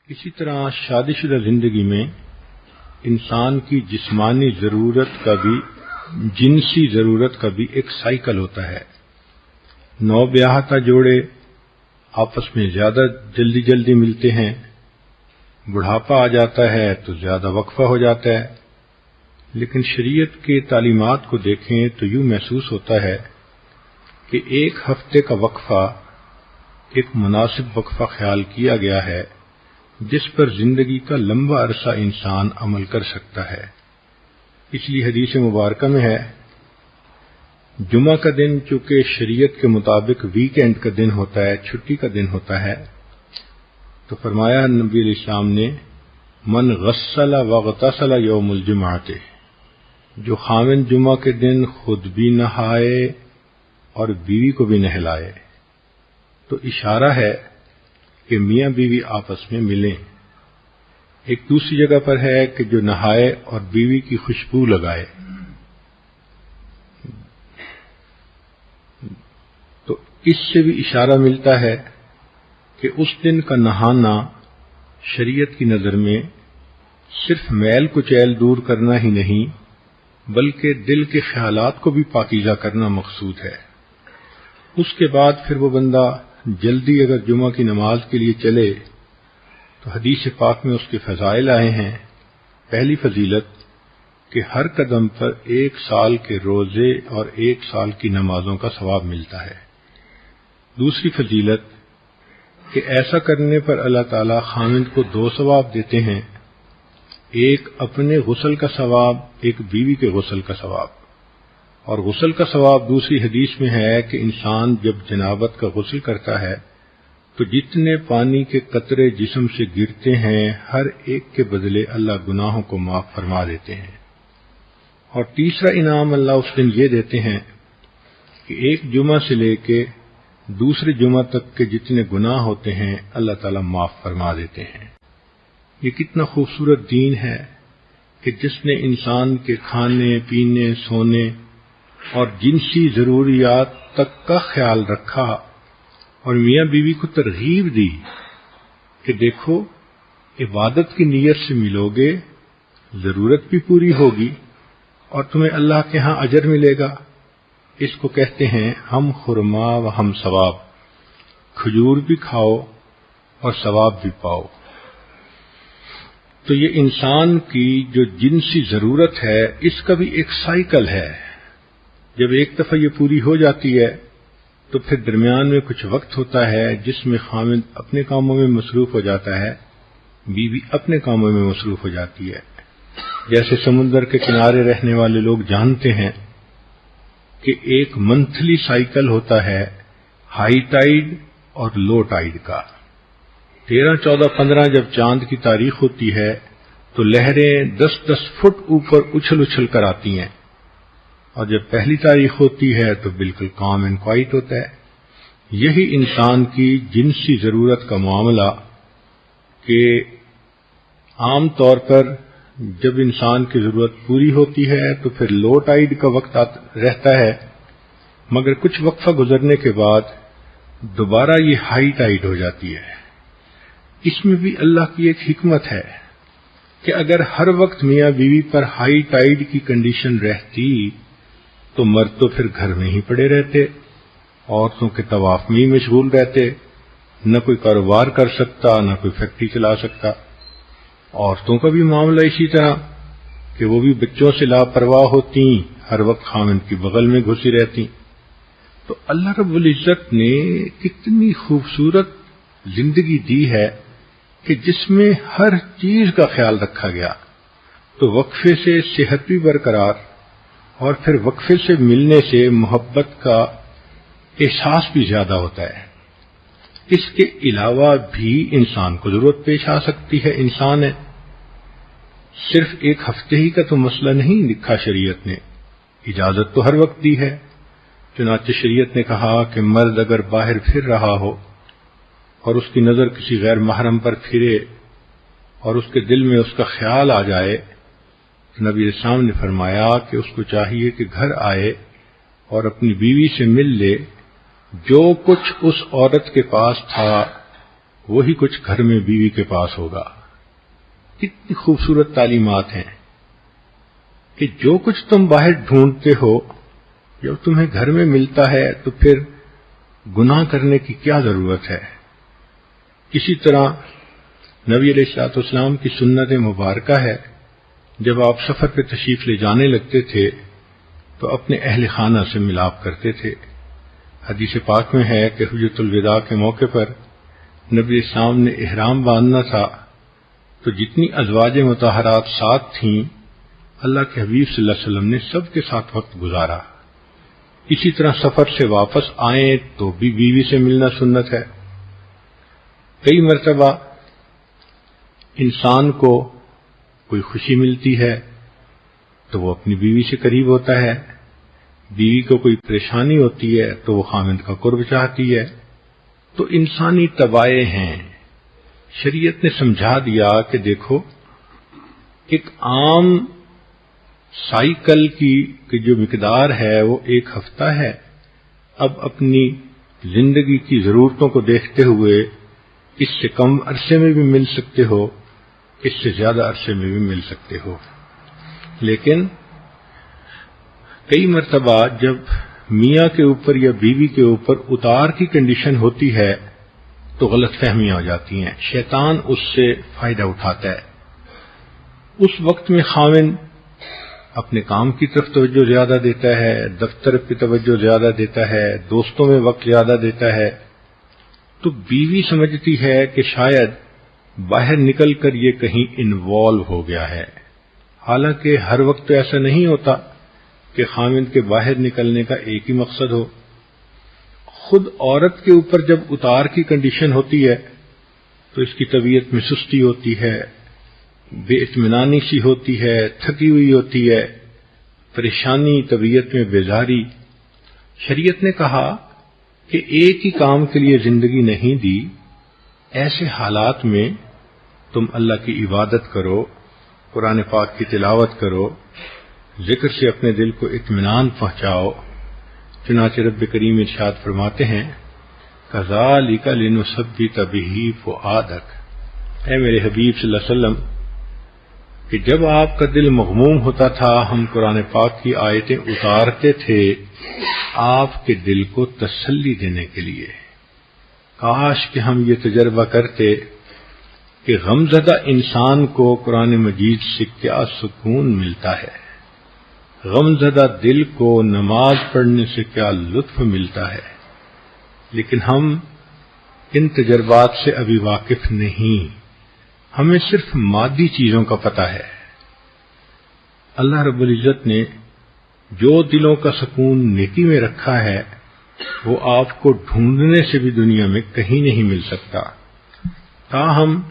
اسی طرح شادی شدہ زندگی میں انسان کی جسمانی ضرورت کا بھی جنسی ضرورت کا بھی ایک سائیکل ہوتا ہے۔ نو بیاہتا جوڑے آپس میں زیادہ جلدی ملتے ہیں، بڑھاپا آ جاتا ہے تو زیادہ وقفہ ہو جاتا ہے، لیکن شریعت کے تعلیمات کو دیکھیں تو یوں محسوس ہوتا ہے کہ ایک ہفتے کا وقفہ ایک مناسب وقفہ خیال کیا گیا ہے جس پر زندگی کا لمبا عرصہ انسان عمل کر سکتا ہے۔ اس لیے حدیث مبارکہ میں ہے، جمعہ کا دن چونکہ شریعت کے مطابق ویکینڈ کا دن ہوتا ہے، چھٹی کا دن ہوتا ہے، تو فرمایا نبی علیہ السلام نے من غسل واغتسل یوم الجمعۃ، جو خاوند جمعہ کے دن خود بھی نہائے اور بیوی کو بھی نہلائے، تو اشارہ ہے کہ میاں بیوی آپس میں ملیں۔ ایک دوسری جگہ پر ہے کہ جو نہائے اور بیوی کی خوشبو لگائے۔ تو اس سے بھی اشارہ ملتا ہے کہ اس دن کا نہانا شریعت کی نظر میں صرف میل کچیل دور کرنا ہی نہیں بلکہ دل کے خیالات کو بھی پاکیزہ کرنا مقصود ہے۔ اس کے بعد پھر وہ بندہ جلدی اگر جمعہ کی نماز کے لیے چلے تو حدیث پاک میں اس کے فضائل آئے ہیں۔ پہلی فضیلت کہ ہر قدم پر 1 سال کے روزے اور 1 سال کی نمازوں کا ثواب ملتا ہے۔ دوسری فضیلت کہ ایسا کرنے پر اللہ تعالی خاوند کو 2 ثواب دیتے ہیں، ایک اپنے غسل کا ثواب، ایک بیوی کے غسل کا ثواب۔ اور غسل کا ثواب دوسری حدیث میں ہے کہ انسان جب جنابت کا غسل کرتا ہے تو جتنے پانی کے قطرے جسم سے گرتے ہیں ہر ایک کے بدلے اللہ گناہوں کو معاف فرما دیتے ہیں۔ اور تیسرا انعام اللہ اس دن یہ دیتے ہیں کہ ایک جمعہ سے لے کے دوسرے جمعہ تک کے جتنے گناہ ہوتے ہیں اللہ تعالیٰ معاف فرما دیتے ہیں۔ یہ کتنا خوبصورت دین ہے کہ جس نے انسان کے کھانے پینے سونے اور جنسی ضروریات تک کا خیال رکھا اور میاں بیوی کو ترغیب دی کہ دیکھو عبادت کی نیت سے ملو گے، ضرورت بھی پوری ہوگی اور تمہیں اللہ کے ہاں اجر ملے گا۔ اس کو کہتے ہیں ہم خرما و ہم ثواب، کھجور بھی کھاؤ اور ثواب بھی پاؤ۔ تو یہ انسان کی جو جنسی ضرورت ہے اس کا بھی ایک سائیکل ہے۔ جب ایک دفعہ یہ پوری ہو جاتی ہے تو پھر درمیان میں کچھ وقت ہوتا ہے جس میں خاوند اپنے کاموں میں مصروف ہو جاتا ہے، بیوی اپنے کاموں میں مصروف ہو جاتی ہے۔ جیسے سمندر کے کنارے رہنے والے لوگ جانتے ہیں کہ ایک منتھلی سائیکل ہوتا ہے ہائی ٹائیڈ اور لو ٹائیڈ کا۔ 13، 14، 15 جب چاند کی تاریخ ہوتی ہے تو لہریں 10 فٹ اوپر اچھل کر آتی ہیں، اور جب پہلی تاریخ ہوتی ہے تو بالکل کام اینڈ کوائٹ ہوتا ہے۔ یہی انسان کی جنسی ضرورت کا معاملہ کہ عام طور پر جب انسان کی ضرورت پوری ہوتی ہے تو پھر لو ٹائیڈ کا وقت رہتا ہے، مگر کچھ وقفہ گزرنے کے بعد دوبارہ یہ ہائی ٹائیڈ ہو جاتی ہے۔ اس میں بھی اللہ کی ایک حکمت ہے کہ اگر ہر وقت میاں بیوی پر ہائی ٹائیڈ کی کنڈیشن رہتی تو مرد تو پھر گھر میں ہی پڑے رہتے، عورتوں کے طواف میں ہی مشغول رہتے، نہ کوئی کاروبار کر سکتا نہ کوئی فیکٹری چلا سکتا۔ عورتوں کا بھی معاملہ اسی طرح کہ وہ بھی بچوں سے لاپرواہ ہوتی، ہر وقت خاوند کی بغل میں گھسی رہتی۔ تو اللہ رب العزت نے کتنی خوبصورت زندگی دی ہے کہ جس میں ہر چیز کا خیال رکھا گیا۔ تو وقفے سے صحت بھی برقرار اور پھر وقفے سے ملنے سے محبت کا احساس بھی زیادہ ہوتا ہے۔ اس کے علاوہ بھی انسان کو ضرورت پیش آ سکتی ہے، انسان ہے، صرف ایک ہفتے ہی کا تو مسئلہ نہیں لکھا شریعت نے، اجازت تو ہر وقت دی ہے۔ چنانچہ شریعت نے کہا کہ مرد اگر باہر پھر رہا ہو اور اس کی نظر کسی غیر محرم پر پھرے اور اس کے دل میں اس کا خیال آ جائے، نبی علیہ السلام نے فرمایا کہ اس کو چاہیے کہ گھر آئے اور اپنی بیوی سے مل لے، جو کچھ اس عورت کے پاس تھا وہی کچھ گھر میں بیوی کے پاس ہوگا۔ کتنی خوبصورت تعلیمات ہیں کہ جو کچھ تم باہر ڈھونڈتے ہو جب تمہیں گھر میں ملتا ہے تو پھر گناہ کرنے کی کیا ضرورت ہے۔ اسی طرح نبی علیہ الصلوۃ والسلام کی سنت مبارکہ ہے، جب آپ سفر پہ تشریف لے جانے لگتے تھے تو اپنے اہل خانہ سے ملاپ کرتے تھے۔ حدیث پاک میں ہے کہ حجۃ الوداع کے موقع پر نبی اسلام نے احرام باندھنا تھا تو جتنی ازواج مطہرات ساتھ تھیں اللہ کے حبیب صلی اللہ علیہ وسلم نے سب کے ساتھ وقت گزارا۔ اسی طرح سفر سے واپس آئیں تو بھی بیوی سے ملنا سنت ہے۔ کئی مرتبہ انسان کو کوئی خوشی ملتی ہے تو وہ اپنی بیوی سے قریب ہوتا ہے، بیوی کو کوئی پریشانی ہوتی ہے تو وہ خاوند کا قرب چاہتی ہے۔ تو انسانی طبائع ہیں۔ شریعت نے سمجھا دیا کہ دیکھو ایک عام سائیکل کی جو مقدار ہے وہ 1 ہفتہ ہے، اب اپنی زندگی کی ضرورتوں کو دیکھتے ہوئے اس سے کم عرصے میں بھی مل سکتے ہو، اس سے زیادہ عرصے میں بھی مل سکتے ہو۔ لیکن کئی مرتبہ جب میاں کے اوپر یا بیوی کے اوپر اتار کی کنڈیشن ہوتی ہے تو غلط فہمیاں ہو جاتی ہیں، شیطان اس سے فائدہ اٹھاتا ہے۔ اس وقت میں خاوند اپنے کام کی طرف توجہ زیادہ دیتا ہے، دفتر پہ توجہ زیادہ دیتا ہے، دوستوں میں وقت زیادہ دیتا ہے، تو بیوی سمجھتی ہے کہ شاید باہر نکل کر یہ کہیں انوالو ہو گیا ہے۔ حالانکہ ہر وقت تو ایسا نہیں ہوتا کہ خاوند کے باہر نکلنے کا ایک ہی مقصد ہو۔ خود عورت کے اوپر جب اتار کی کنڈیشن ہوتی ہے تو اس کی طبیعت میں سستی ہوتی ہے، بے اطمینانی سی ہوتی ہے، تھکی ہوئی ہوتی ہے، پریشانی، طبیعت میں بیزاری۔ شریعت نے کہا کہ ایک ہی کام کے لیے زندگی نہیں دی، ایسے حالات میں تم اللہ کی عبادت کرو، قرآن پاک کی تلاوت کرو، ذکر سے اپنے دل کو اطمینان پہنچاؤ۔ چنانچہ رب کریم ارشاد فرماتے ہیں کذالک لنثبت بہ فؤادک، اے میرے حبیب صلی اللہ علیہ وسلم کہ جب آپ کا دل مغموم ہوتا تھا ہم قرآن پاک کی آیتیں اتارتے تھے آپ کے دل کو تسلی دینے کے لیے۔ کاش کہ ہم یہ تجربہ کرتے کہ غمزدہ انسان کو قرآن مجید سے کیا سکون ملتا ہے، غمزدہ دل کو نماز پڑھنے سے کیا لطف ملتا ہے، لیکن ہم ان تجربات سے ابھی واقف نہیں، ہمیں صرف مادی چیزوں کا پتہ ہے۔ اللہ رب العزت نے جو دلوں کا سکون نیکی میں رکھا ہے وہ آپ کو ڈھونڈنے سے بھی دنیا میں کہیں نہیں مل سکتا۔ تاہم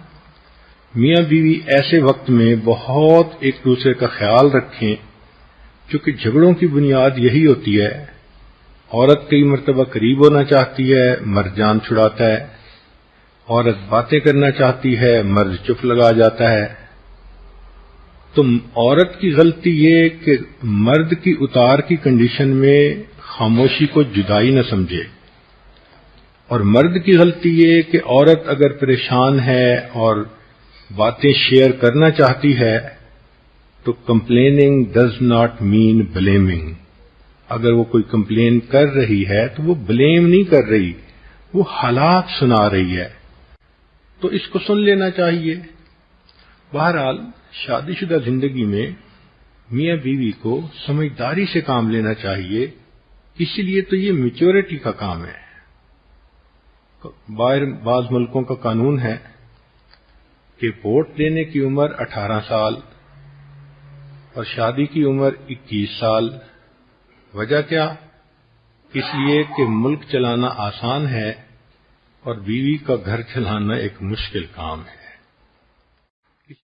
میاں بیوی ایسے وقت میں بہت ایک دوسرے کا خیال رکھیں، چونکہ جھگڑوں کی بنیاد یہی ہوتی ہے۔ عورت کئی مرتبہ قریب ہونا چاہتی ہے، مرد جان چھڑاتا ہے، عورت باتیں کرنا چاہتی ہے، مرد چپ لگا جاتا ہے۔ تو عورت کی غلطی یہ کہ مرد کی اتار کی کنڈیشن میں خاموشی کو جدائی نہ سمجھے، اور مرد کی غلطی یہ کہ عورت اگر پریشان ہے اور باتیں شیئر کرنا چاہتی ہے تو complaining does not mean blaming. اگر وہ کوئی کمپلین کر رہی ہے تو وہ بلیم نہیں کر رہی، وہ حالات سنا رہی ہے، تو اس کو سن لینا چاہیے۔ بہرحال شادی شدہ زندگی میں میاں بیوی کو سمجھداری سے کام لینا چاہیے، اسی لیے تو یہ میچورٹی کا کام ہے۔ بعض ملکوں کا قانون ہے کہ ووٹ دینے کی عمر 18 سال اور شادی کی عمر 21 سال۔ وجہ کیا؟ اس لیے کہ ملک چلانا آسان ہے اور بیوی کا گھر چلانا ایک مشکل کام ہے۔